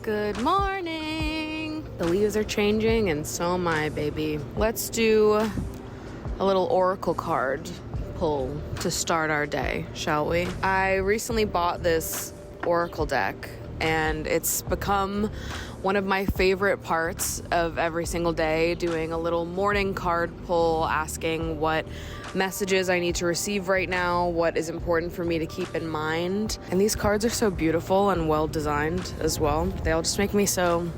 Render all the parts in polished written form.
Good morning. The leaves are changing and so am I, baby. Let's do a little oracle card pull to start our day, shall we? I recently bought this oracle deck and it's become one of my favorite parts of every single day, doing a little morning card pull, asking what messages I need to receive right now, what is important for me to keep in mind. And these cards are so beautiful and well designed as well. They all just make me so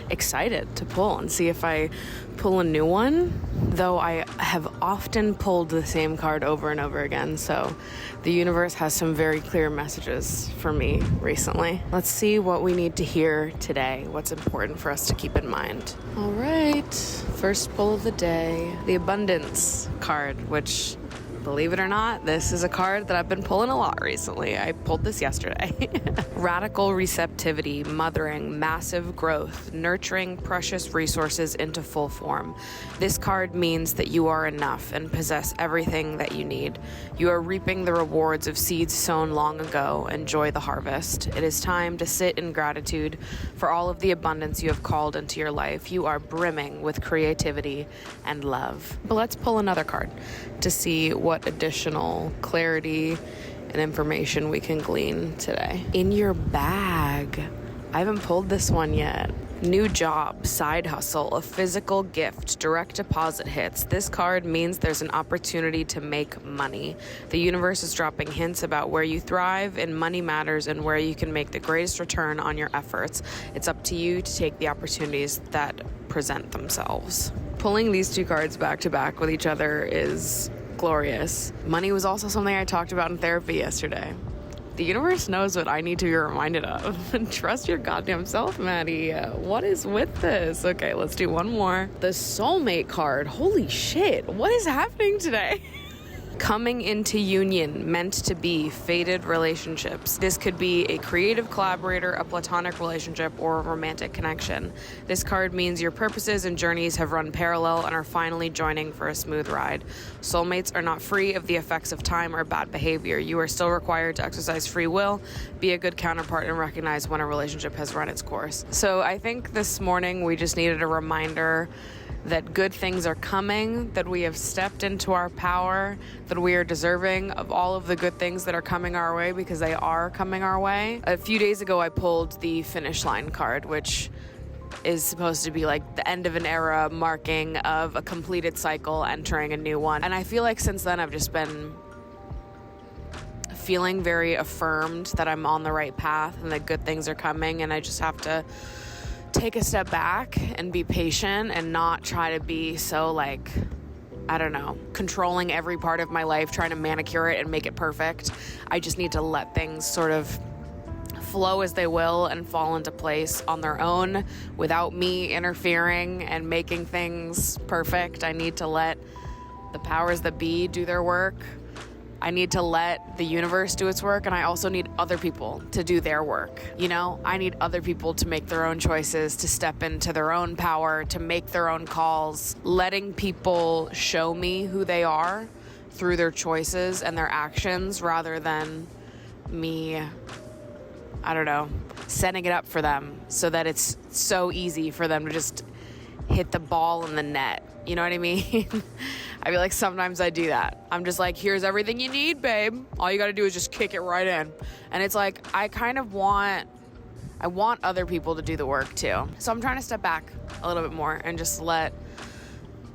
excited to pull and see if I pull a new one, though I have often pulled the same card over and over again. So the universe has some very clear messages for me recently. Let's see what we need to hear today, what's important for us to keep in mind. All right, first pull of the day, the abundance card, which, believe it or not, this is a card that I've been pulling a lot recently. I pulled this yesterday. Radical receptivity, mothering, massive growth, nurturing precious resources into full form. This card means that you are enough and possess everything that you need. You are reaping the rewards of seeds sown long ago. Enjoy the harvest. It is time to sit in gratitude for all of the abundance you have called into your life. You are brimming with creativity and love. But let's pull another card to see what additional clarity and information we can glean today. In your bag. I haven't pulled this one yet. New job, side hustle, a physical gift, direct deposit hits. This card means there's an opportunity to make money. The universe is dropping hints about where you thrive in money matters and where you can make the greatest return on your efforts. It's up to you to take the opportunities that present themselves. Pulling these two cards back to back with each other is glorious. Money was also something I talked about in therapy yesterday. The universe knows what I need to be reminded of. Trust your goddamn self, Maddie. What is with this? Okay, let's do one more. The soulmate card. Holy shit. What is happening today? Coming into union, meant to be, fated relationships. This could be a creative collaborator, a platonic relationship, or a romantic connection. This card means your purposes and journeys have run parallel and are finally joining for a smooth ride. Soulmates are not free of the effects of time or bad behavior. You are still required to exercise free will, be a good counterpart, and recognize when a relationship has run its course. So I think this morning we just needed a reminder that good things are coming, that we have stepped into our power, that we are deserving of all of the good things that are coming our way, because they are coming our way. A few days ago, I pulled the finish line card, which is supposed to be like the end of an era, marking of a completed cycle, entering a new one. And I feel like since then, I've just been feeling very affirmed that I'm on the right path and that good things are coming, and I just have to take a step back and be patient and not try to be so, like, I don't know, controlling every part of my life, trying to manicure it and make it perfect. I just need to let things sort of flow as they will and fall into place on their own without me interfering and making things perfect. I need to let the powers that be do their work. I need to let the universe do its work, and I also need other people to do their work. You know, I need other people to make their own choices, to step into their own power, to make their own calls. Letting people show me who they are through their choices and their actions, rather than me, I don't know, setting it up for them so that it's so easy for them to just hit the ball in the net. You know what I mean? I feel like sometimes I do that. I'm just like, here's everything you need, babe. All you got to do is just kick it right in. And it's like, I want other people to do the work too. So I'm trying to step back a little bit more and just let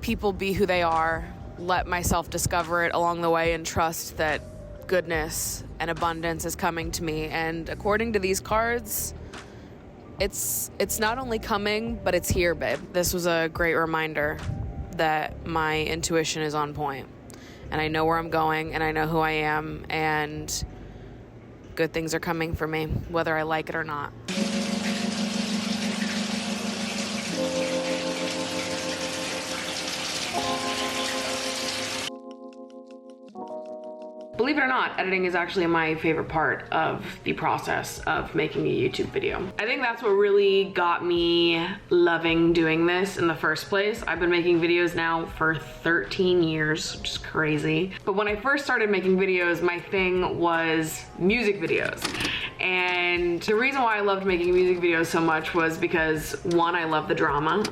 people be who they are, let myself discover it along the way, and trust that goodness and abundance is coming to me. And according to these cards, it's not only coming, but it's here, babe. This was a great reminder that my intuition is on point, and I know where I'm going, and I know who I am, and good things are coming for me, whether I like it or not. Believe it or not, editing is actually my favorite part of the process of making a YouTube video. I think that's what really got me loving doing this in the first place. I've been making videos now for 13 years, which is crazy. But when I first started making videos, my thing was music videos. And the reason why I loved making music videos so much was because, one, I love the drama.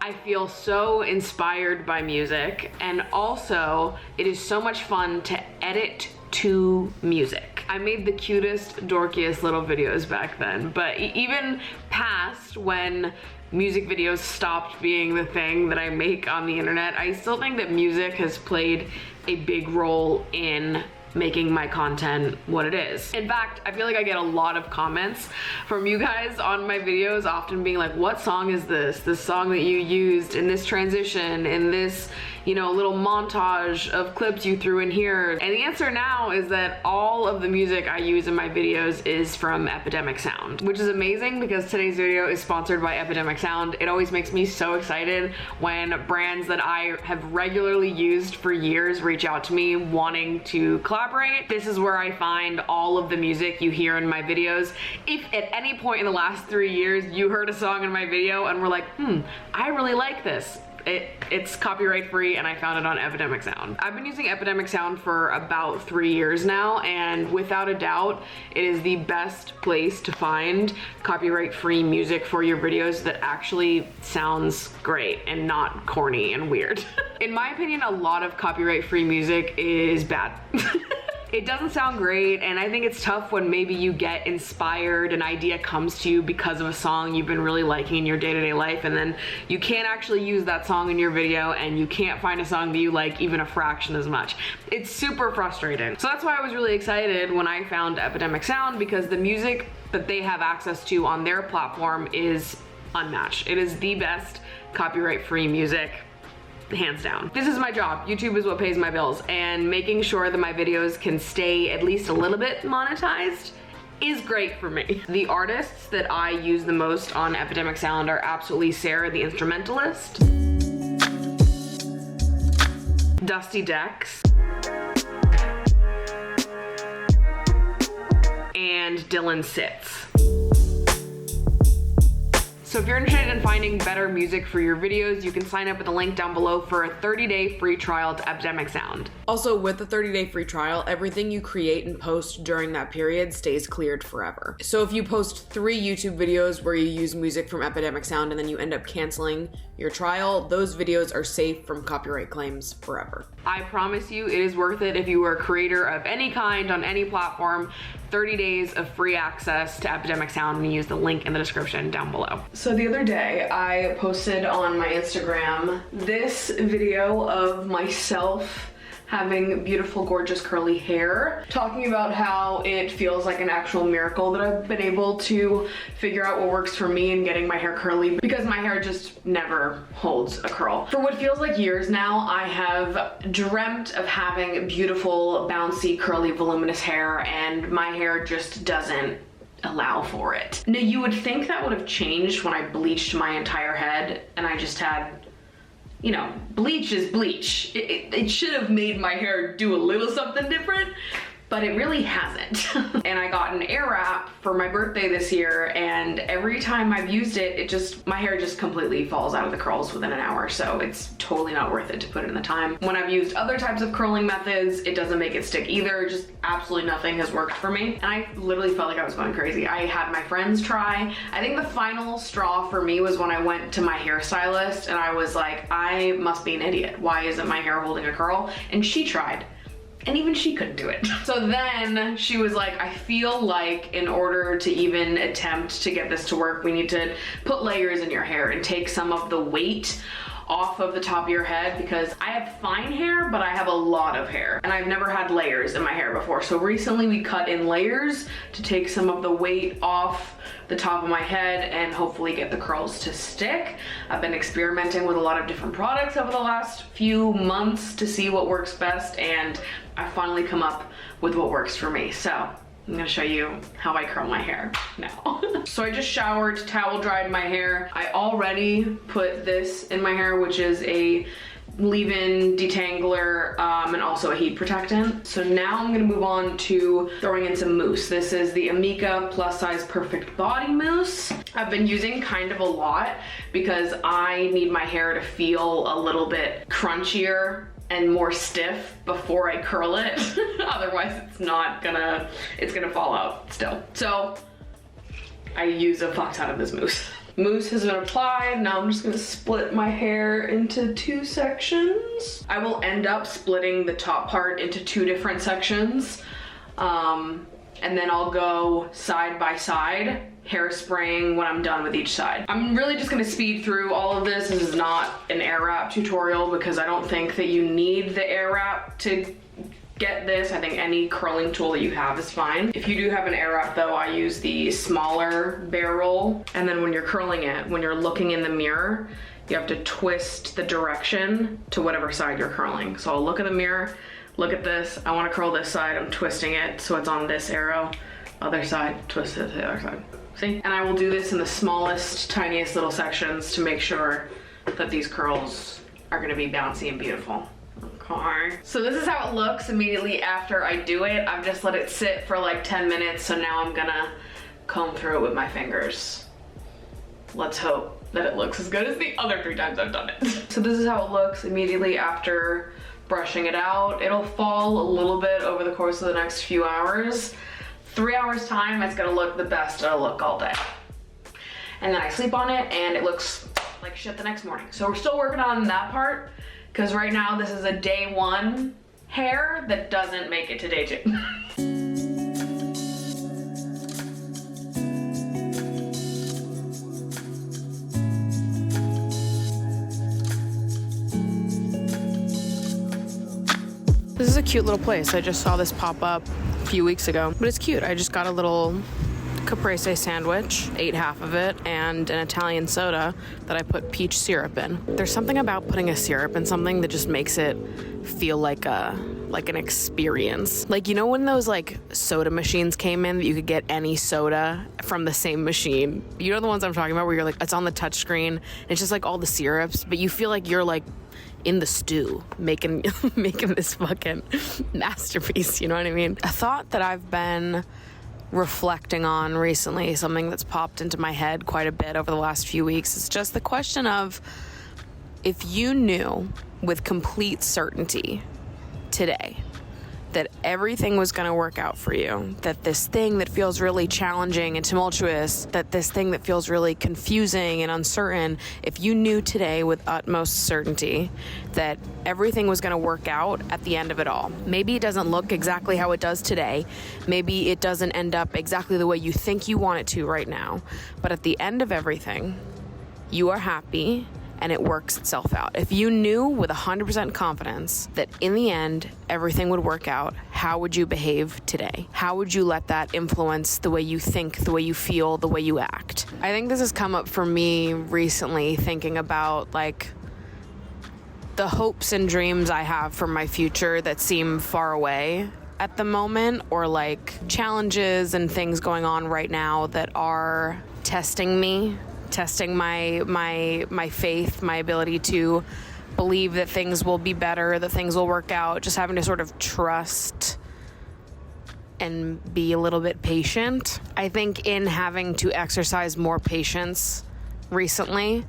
I feel so inspired by music, and also it is so much fun to edit to music. I made the cutest, dorkiest little videos back then, but even past when music videos stopped being the thing that I make on the internet, I still think that music has played a big role in making my content what it is. In fact, I feel like I get a lot of comments from you guys on my videos, often being like, what song is this? This song that you used in this transition, in this, you know, little montage of clips you threw in here. And the answer now is that all of the music I use in my videos is from Epidemic Sound, which is amazing because today's video is sponsored by Epidemic Sound. It always makes me so excited when brands that I have regularly used for years reach out to me wanting to collaborate. This is where I find all of the music you hear in my videos. If at any point in the last 3 years you heard a song in my video and were like, I really like this, it's copyright free and I found it on Epidemic Sound. I've been using Epidemic Sound for about 3 years now, and without a doubt, it is the best place to find copyright free music for your videos that actually sounds great and not corny and weird. In my opinion, a lot of copyright free music is bad. It doesn't sound great, and I think it's tough when maybe you get inspired, an idea comes to you because of a song you've been really liking in your day-to-day life, and then you can't actually use that song in your video, and you can't find a song that you like even a fraction as much. It's super frustrating. So that's why I was really excited when I found Epidemic Sound, because the music that they have access to on their platform is unmatched. It is the best copyright-free music, hands down. This is my job. YouTube is what pays my bills, and making sure that my videos can stay at least a little bit monetized is great for me. The artists that I use the most on Epidemic Sound are absolutely Sarah the Instrumentalist, Dusty Dex, and Dylan Sitz. So if you're interested in finding better music for your videos, you can sign up with the link down below for a 30-day free trial to Epidemic Sound. Also, with the 30-day free trial, everything you create and post during that period stays cleared forever. So if you post 3 YouTube videos where you use music from Epidemic Sound and then you end up canceling your trial, those videos are safe from copyright claims forever. I promise you it is worth it if you are a creator of any kind on any platform. 30 days of free access to Epidemic Sound, and use the link in the description down below. So the other day I posted on my Instagram this video of myself having beautiful, gorgeous, curly hair, talking about how it feels like an actual miracle that I've been able to figure out what works for me in getting my hair curly, because my hair just never holds a curl. For what feels like years now, I have dreamt of having beautiful, bouncy, curly, voluminous hair, and my hair just doesn't allow for it. Now, you would think that would have changed when I bleached my entire head and I just had, you know, bleach is bleach. It should have made my hair do a little something different, but it really hasn't. And I got an air wrap for my birthday this year, and every time I've used it, my hair just completely falls out of the curls within an hour, so it's totally not worth it to put in the time. When I've used other types of curling methods, it doesn't make it stick either. Just absolutely nothing has worked for me. And I literally felt like I was going crazy. I had my friends try. I think the final straw for me was when I went to my hairstylist and I was like, I must be an idiot. Why isn't my hair holding a curl? And she tried, and even she couldn't do it. So then she was like, I feel like in order to even attempt to get this to work, we need to put layers in your hair and take some of the weight off of the top of your head, because I have fine hair, but I have a lot of hair, and I've never had layers in my hair before. So recently we cut in layers to take some of the weight off the top of my head and hopefully get the curls to stick. I've been experimenting with a lot of different products over the last few months to see what works best, and I finally come up with what works for me. So I'm gonna show you how I curl my hair now. So I just showered, towel dried my hair. I already put this in my hair, which is a leave-in detangler and also a heat protectant. So now I'm gonna move on to throwing in some mousse. This is the Amika Plus Size Perfect Body Mousse. I've been using kind of a lot because I need my hair to feel a little bit crunchier and more stiff before I curl it. Otherwise it's gonna fall out still. So I use a fuck ton of this mousse. Mousse has been applied. Now I'm just gonna split my hair into 2 sections. I will end up splitting the top part into 2 different sections. And then I'll go side by side, hairspraying when I'm done with each side. I'm really just gonna speed through all of this. This is not an air wrap tutorial because I don't think that you need the air wrap to get this. I think any curling tool that you have is fine. If you do have an air wrap though, I use the smaller barrel. And then when you're curling it, when you're looking in the mirror, you have to twist the direction to whatever side you're curling. So I'll look in the mirror, look at this, I wanna curl this side, I'm twisting it so it's on this arrow. Other side, twist it to the other side. See? And I will do this in the smallest, tiniest little sections to make sure that these curls are gonna be bouncy and beautiful. Okay. So this is how it looks immediately after I do it. I've just let it sit for like 10 minutes, so now I'm gonna comb through it with my fingers. Let's hope that it looks as good as the other 3 times I've done it. So this is how it looks immediately after brushing it out. It'll fall a little bit over the course of the next few hours. 3 hours time, it's gonna look the best it'll look all day. And then I sleep on it and it looks like shit the next morning. So we're still working on that part because right now this is a day 1 hair that doesn't make it to day 2. This is a cute little place. I just saw this pop up a few weeks ago, but it's cute. I just got a little caprese sandwich, ate half of it, and an Italian soda that I put peach syrup in. There's something about putting a syrup in something that just makes it feel like an experience. Like, you know when those like soda machines came in that you could get any soda from the same machine? You know the ones I'm talking about where you're like, it's on the touch screen, and it's just like all the syrups, but you feel like you're like in the stew making this fucking masterpiece, you know what I mean? A thought that I've been reflecting on recently, something that's popped into my head quite a bit over the last few weeks, is just the question of, if you knew with complete certainty today that everything was going to work out for you, that this thing that feels really challenging and tumultuous, that this thing that feels really confusing and uncertain, if you knew today with utmost certainty that everything was going to work out at the end of it all. Maybe it doesn't look exactly how it does today. Maybe it doesn't end up exactly the way you think you want it to right now. But at the end of everything, you are happy and it works itself out. If you knew with 100% confidence that in the end, everything would work out, how would you behave today? How would you let that influence the way you think, the way you feel, the way you act? I think this has come up for me recently, thinking about like the hopes and dreams I have for my future that seem far away at the moment, or like challenges and things going on right now that are testing me, testing my faith, my ability to believe that things will be better, that things will work out, just having to sort of trust and be a little bit patient. I think in having to exercise more patience recently,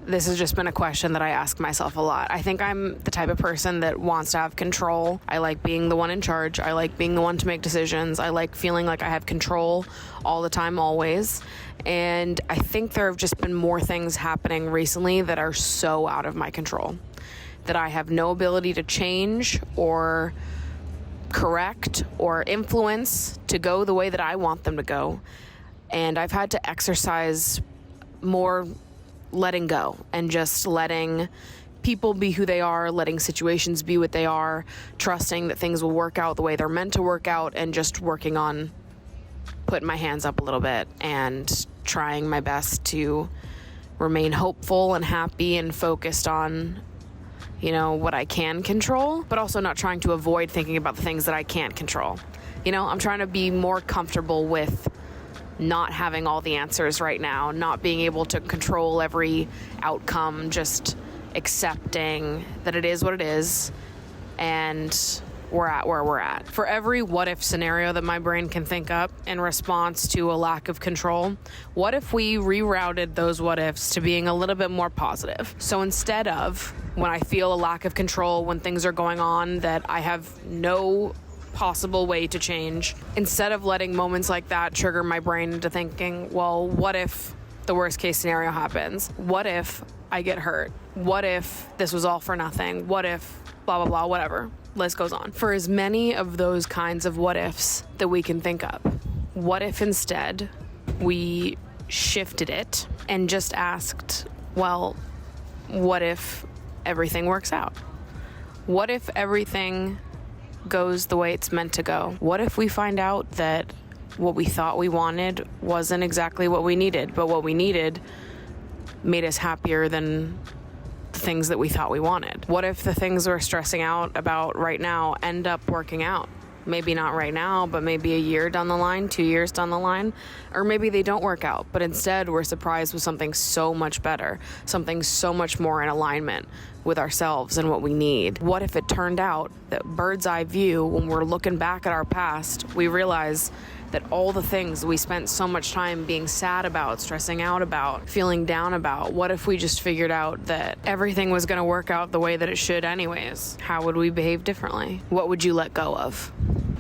this has just been a question that I ask myself a lot. I think I'm the type of person that wants to have control. I like being the one in charge. I like being the one to make decisions. I like feeling like I have control all the time, always. And I think there have just been more things happening recently that are so out of my control, that I have no ability to change or correct or influence to go the way that I want them to go. And I've had to exercise more letting go and just letting people be who they are, letting situations be what they are, trusting that things will work out the way they're meant to work out, and just working on putting my hands up a little bit and trying my best to remain hopeful and happy and focused on, you know, what I can control, but also not trying to avoid thinking about the things that I can't control. You know, I'm trying to be more comfortable with not having all the answers right now, not being able to control every outcome, just accepting that it is what it is and we're at where we're at. For every what if scenario that my brain can think up in response to a lack of control, what if we rerouted those what ifs to being a little bit more positive? So instead of when I feel a lack of control, when things are going on that I have no possible way to change, instead of letting moments like that trigger my brain into thinking, well, what if the worst case scenario happens? What if I get hurt? What if this was all for nothing? What if blah, blah, blah, whatever. List goes on. For as many of those kinds of what ifs that we can think of, what if instead we shifted it and just asked, well, what if everything works out? What if everything goes the way it's meant to go? What if we find out that what we thought we wanted wasn't exactly what we needed, but what we needed made us happier than the things that we thought we wanted? What if the things we're stressing out about right now end up working out? Maybe not right now, but maybe a year down the line, 2 years down the line, or maybe they don't work out, but instead we're surprised with something so much better, something so much more in alignment with ourselves and what we need. What if it turned out that bird's eye view, when we're looking back at our past, we realize that all the things we spent so much time being sad about, stressing out about, feeling down about, what if we just figured out that everything was going to work out the way that it should anyways? How would we behave differently? What would you let go of?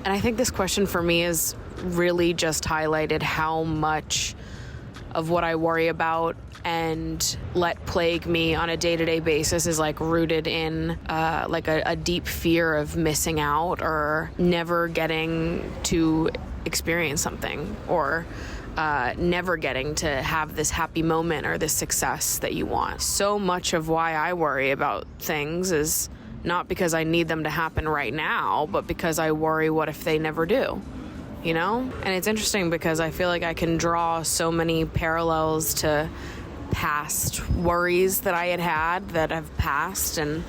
And I think this question for me has really just highlighted how much of what I worry about and let plague me on a day-to-day basis is like rooted in like a deep fear of missing out or never getting to experience something, or never getting to have this happy moment or this success that you want. So much of why I worry about things is not because I need them to happen right now, but because I worry what if they never do, you know? And it's interesting because I feel like I can draw so many parallels to past worries that I had that have passed, and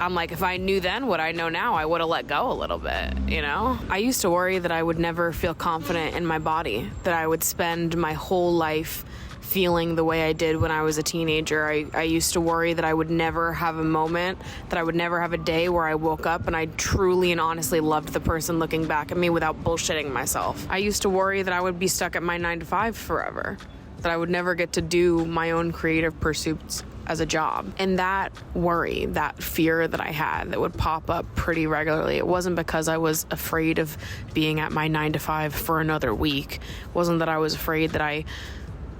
I'm like, if I knew then what I know now, I would have let go a little bit, you know? I used to worry that I would never feel confident in my body, that I would spend my whole life feeling the way I did when I was a teenager. I used to worry that I would never have a moment, that I would never have a day where I woke up and I truly and honestly loved the person looking back at me without bullshitting myself. I used to worry that I would be stuck at my 9-to-5 forever, that I would never get to do my own creative pursuits as a job. And that worry, that fear that I had that would pop up pretty regularly, it wasn't because I was afraid of being at my 9-to-5 for another week. It wasn't that I was afraid that I,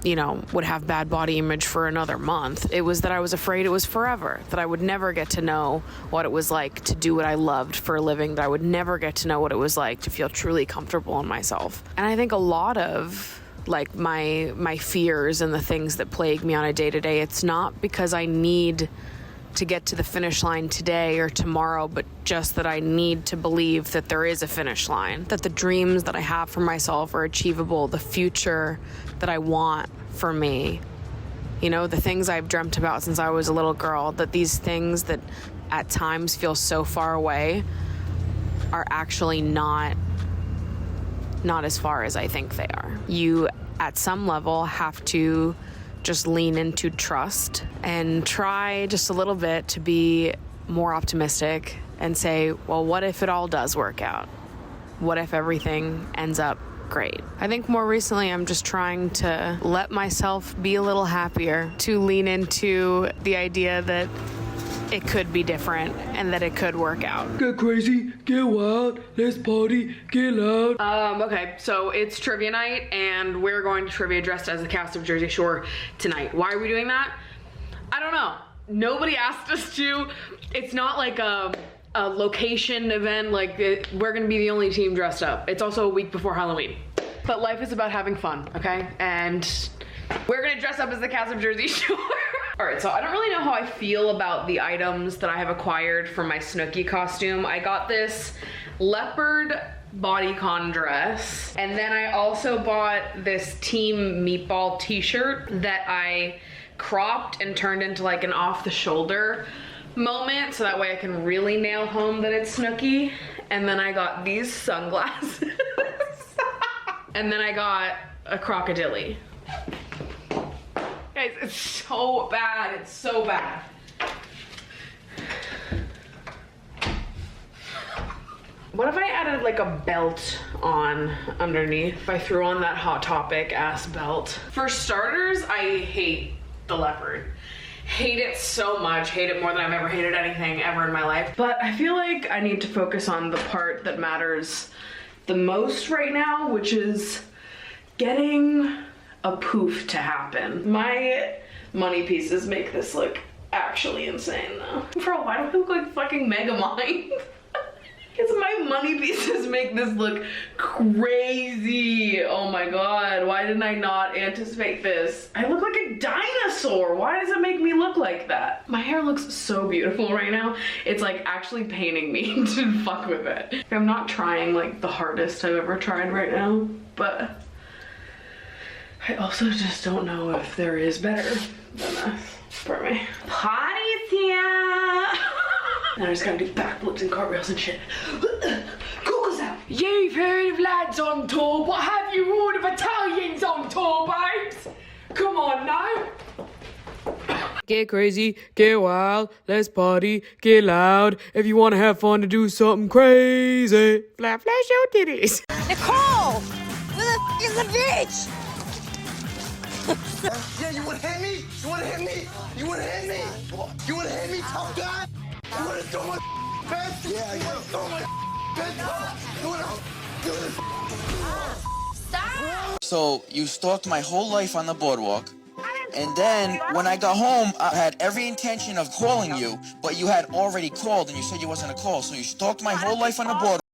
you know, would have bad body image for another month. It was that I was afraid it was forever, that I would never get to know what it was like to do what I loved for a living, that I would never get to know what it was like to feel truly comfortable in myself. And I think a lot of like my fears and the things that plague me on a day-to-day, it's not because I need to get to the finish line today or tomorrow, but just that I need to believe that there is a finish line, that the dreams that I have for myself are achievable, the future that I want for me, you know, the things I've dreamt about since I was a little girl, that these things that at times feel so far away are actually not as far as I think they are. You, at some level, have to just lean into trust and try just a little bit to be more optimistic and say, well, what if it all does work out? What if everything ends up great? I think more recently I'm just trying to let myself be a little happier, to lean into the idea that it could be different and that it could work out. Get crazy, get wild, let's party, get loud. Okay, so it's trivia night and we're going to trivia dressed as the cast of Jersey Shore tonight. Why are we doing that? I don't know. Nobody asked us to. It's not like a location event, like we're gonna be the only team dressed up. It's also a week before Halloween. But life is about having fun, okay? And we're gonna dress up as the cast of Jersey Shore. All right, so I don't really know how I feel about the items that I have acquired for my Snooki costume. I got this leopard bodycon dress, and then I also bought this Team Meatball t-shirt that I cropped and turned into like an off-the-shoulder moment, so that way I can really nail home that it's Snooki. And then I got these sunglasses. And then I got a crocodile. Guys, it's so bad. It's so bad. What if I added like a belt on underneath? If I threw on that Hot Topic ass belt. For starters, I hate the leopard. Hate it so much. Hate it more than I've ever hated anything ever in my life. But I feel like I need to focus on the part that matters the most right now, which is getting a poof to happen. My money pieces make this look actually insane though. Bro, why do I look like fucking Megamind? Because my money pieces make this look crazy. Oh my god, why didn't I not anticipate this? I look like a dinosaur. Why does it make me look like that? My hair looks so beautiful right now. It's like actually paining me to fuck with it. I'm not trying like the hardest I've ever tried right now, but I also just don't know if there is better than this for me. Party's here! And I just gotta do backflips and cartwheels and shit. Google's out! You've heard of lads on tour, but have you heard of Italians on tour, babes? Come on now. Get crazy, get wild, let's party, get loud. If you wanna have fun to do something crazy, flash your titties. Nicole! Where the f is the bitch? Yeah, you wanna hit me? You wanna hit me? You wanna hit me? You wanna hit me, tough guy? You wanna throw my bitch? Yeah, you wanna throw my bitch? You wanna do this? Stop! So you stalked my whole life on the boardwalk, and then when I got home, I had every intention of calling you, but you had already called and you said you wasn't gonna call, so you stalked my whole life on the boardwalk.